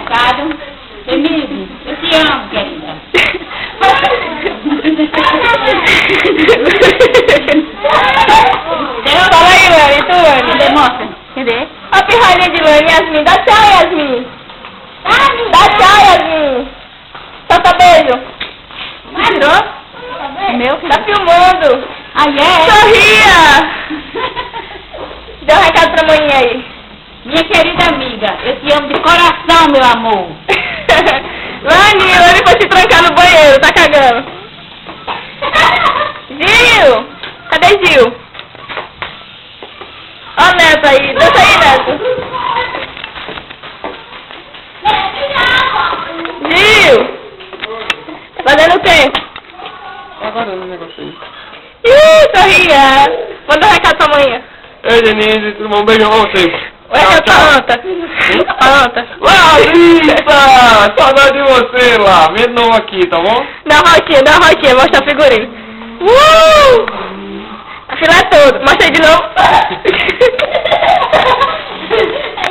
recado. Emílio, eu te amo, querida. Fala aí, Lani, tu, Lani. Cadê, mostra? Cadê? A pirralhinha de Lani, Yasmin. Dá tchau, Yasmin. Dá tchau, Yasmin. Solta beijo. Tirou? Meu? Tá filmando. Ah, é? Sorria. Dê um recado pra mãe aí. Minha querida amiga, eu te amo de coração, meu amor. Lani foi se trancar no banheiro, tá cagando. Gil! Cadê Gil? Ó o Neto aí, dança aí, Neto. Gil! Fazendo o quê? Agora no negócio aí. Ih, sorria! Manda um recado pra amanhã. Ei, Denise, tudo bom? Um beijão pra vocês. Oi, Anta. Anta. Larissa! Saudade de você lá. Vem de novo aqui, tá bom? Dá uma rotinha, mostra a figurinha. A fila é toda. Mostra aí de novo.